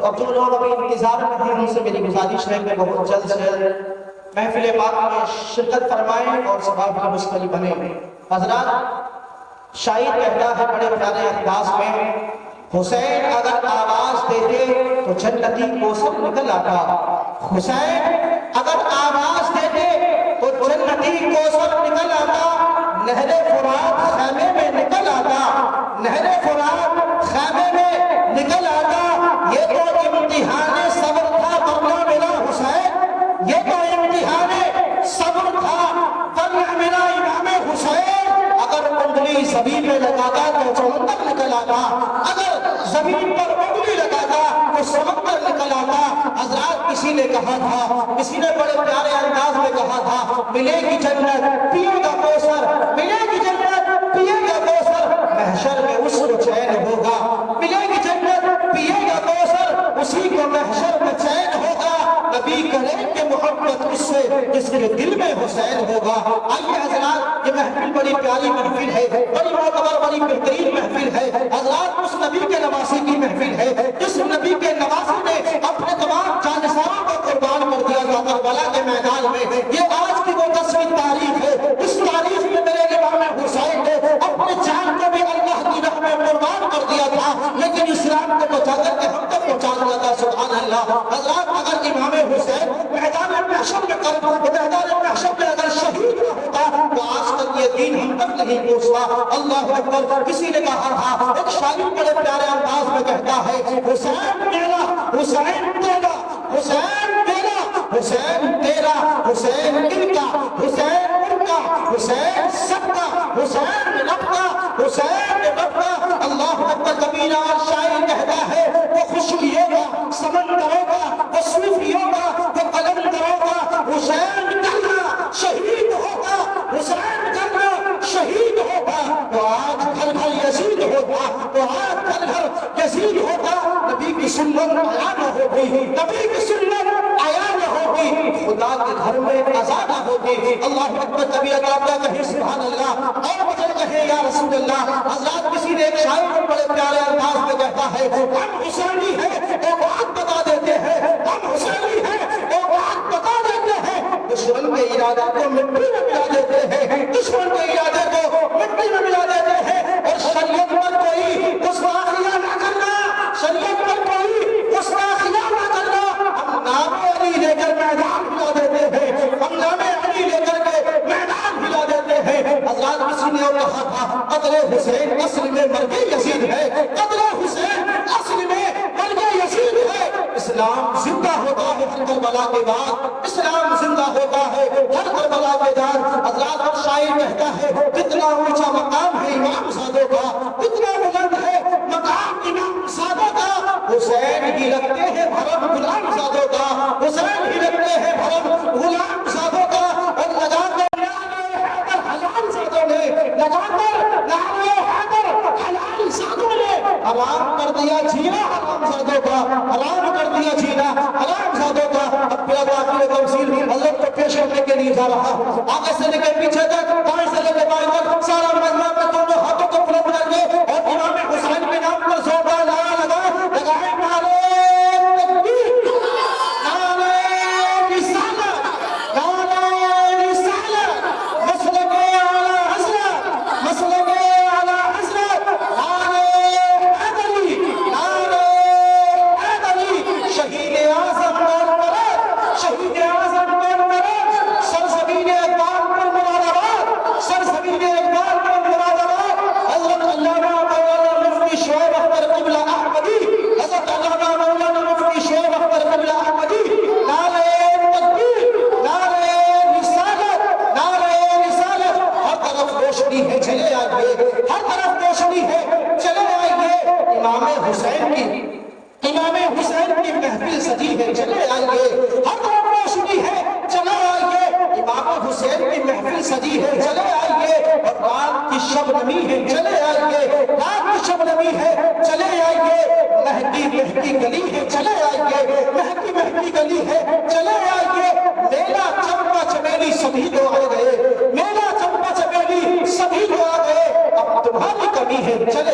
تو اب جو لوگ ابھی انتظار میں ہیں ان سے میری گزارش ہے کہ بہت جلد سے جلد محفل پاک میں شرکت فرمائیں اور ثواب کا مستحق بنیں۔ حضرات شاعر کہتا ہے بڑے پیارے انداز میں، حسین اگر آواز دیتے تو جنتی کوثر نکل آتا، حسین اگر آواز دیتے تو جنتی کوثر نکل آتا، نہر فرات خیمے میں نکل آتا، نہر فرات خیمے میں نکل آتا۔ یہ تو امتحان صبر تھا ورنہ میرا حسین، یہ تو امتحان صبر تھا ورنہ میرا امام حسین۔ اگر انگلی زمین میں لگاتا تو سمندر نکل آتا، اگر زمین پر انگلی لگاتا تو سمندر نکل آتا۔ حضرات کسی نے کہا تھا، کسی نے بڑے پیارے انداز میں کہا تھا، ملے گی جنت پیے گا کوثر، ملے گی جنت پیے گا کوثر، محشر میں اس کو چین ہوگا، ملے گی جنت پیے گا کوثر، اسی کو محشر میں چین ہوگا۔ نبی کریں کہ محبت اس سے جس کے دل میں حسین ہوگا۔ آئیے حضرات یہ محفل بڑی پیاری محفل ہے، بڑی معتبر بڑی بہترین محفل ہے۔ حضرات اس نبی کے نواسی کی محفل ہے جس نبی کے نواسی نے اپنے تمام جانساروں کو قربان کر دیا تھا کربلا کے میدان میں۔ یہ آج کی وہ 10ویں تاریخ ہے، اس تاریخ میں میرے امام حسین نے اپنے جان کو بھی اللہ کی راہ میں قربان کر دیا تھا، لیکن اسلام کو بچا کر کے ہم تک پہنچا دیا تھا۔ سبحان اللہ۔ حضرات اگر امام حسین میدان محشر میں اگر شہید نہ ہوتا تو آج تک یہ دین ہم تک نہیں پہنچتا۔ اللہ اکبر۔ کسی نے کہا تھا، ایک شاعر بڑے پیارے انداز میں کہتا ہے، حسین تیرا حسین تیرا حسین تیرا حسین تیرا حسین ان کا حسین ان کا حسین سب کا حسین رب کا حسین رب کا۔ اللہ اکبر کبیرہ اور شاعر کہتا ہے، وہ خوشبوئوں کا سمندروں کا وہ صوفیوں کا وہ قلندروں کا حسین کرنا شہید ہوگا، حسین کرنا شہید ہوگا۔ تو آج گھر گھر یزید ہوگا، تو آج گھر گھر یزید ہوگا۔ نبی کی سنت آیا نہ ہوگی، نبی کی سنت آیا نہ ہوگی، خدا کے گھر میں قضا نہ ہوگی۔ اللہ اکبر طبیعت آپ کا کہیں سبحان اللہ اور مجھے کہیں یا رسول اللہ۔ حضرات کسی نے ایک شاعر بڑے پیارے انداز میں کہتا ہے، ہم حسینی ہیں ایک بات بتا دیتے ہیں، ہم حسینی ہیں ایک بات بتا دیتے ہیں، دشمن کے ارادے کو مٹی میں ملا دیتے ہیں، دشمن کے ارادے کو مٹی میں ملا دیتے ہیں۔ اور شریعت پر کوئی گستاخیاں نہ کرنا، شریعت پر کوئی گستاخیاں نہ کرنا۔ ہم نام علی لے کر میدان ہلا دیتے ہیں، ہم نام علی لے کر کے میدان ہلا دیتے ہیں۔ حضرات کسی نے کہا تھا، قتل حسین اصل میں مرگ یزید ہے، قتل حسین اصل میں مرگ یزید ہے۔ اسلام زندہ ہوتا ہے ہر کربلا کے بعد، اسلام زندہ ہوتا ہے ہر کربلا کے بعد۔ حضرات اور شاعر کہتا ہے، کتنا اونچا مقام ہے امام زادوں کا، کتنا بلند ہے مقام امام زادوں کا۔ حسین ہی رکھتے ہیں بھرم غلام زادوں کا، حسین ہی رکھتے ہیں بھرم غلام زادوں کا۔ اور لگا کر نعرہ حیدر حلال زادوں نے، لگا کر نعرہ حیدر حلال زادوں نے حرام کر دیا جینا حرام زادوں کا، حرام کر دیا جینا حرام زادوں کا۔ اب پھر آخر تمثیل حضرت کو پیش کرنے کے لیے جا رہا ہوں، آگے سے لے کے پیچھے تک، دائیں سے لے کے بائیں تک، سارا مجمع میں دونوں ہاتھوں کو بلند کر کے اور امام حسین کے نام پر زوردار نعرہ لگائیں، نعرہ تکبیر، نعرہ رسالت، نعرہ رسالت، مسلک اعلی حضرت، مسلک اعلی حضرت، نعرہ حیدری، نعرہ حیدری، شہید اعظم پر مرد، شہید اعظم پر مرد، سرزمین اقبال پر مراد آباد، سرزمین اقبال پر مراد آباد۔ حضرت علامہ مولانا مفتی شعیب اختر قبلہ احمدی، حضرت علامہ مولانا مفتی شعیب اختر قبلہ احمدی، نعرہ تکبیر، نعرہ رسالت، نعرہ رسالت۔ ہر طرف روشنی ہے چلے آئیے، ہر طرف روشنی ہے چلے آئیے۔ امام حسین کی محفل سجی ہے چلے آئیے، ہر طرف روشنی ہے چلے آئیے۔ امام حسین کی محفل سجی ہے چلے آئیے، اور رات کی شب نمی ہے چلے آئیے، رات کی شب نمی ہے چلے آئیے۔ مہدی مہدی گلی ہے چلے آئیے، مہدی مہدی گلی ہے چلے آئیے۔ میلا چمپا چمیلی سبھی تو آ گئے، میلا چمپا چمیلی سبھی تو آ گئے۔ اب تمہاری کمی ہے چلے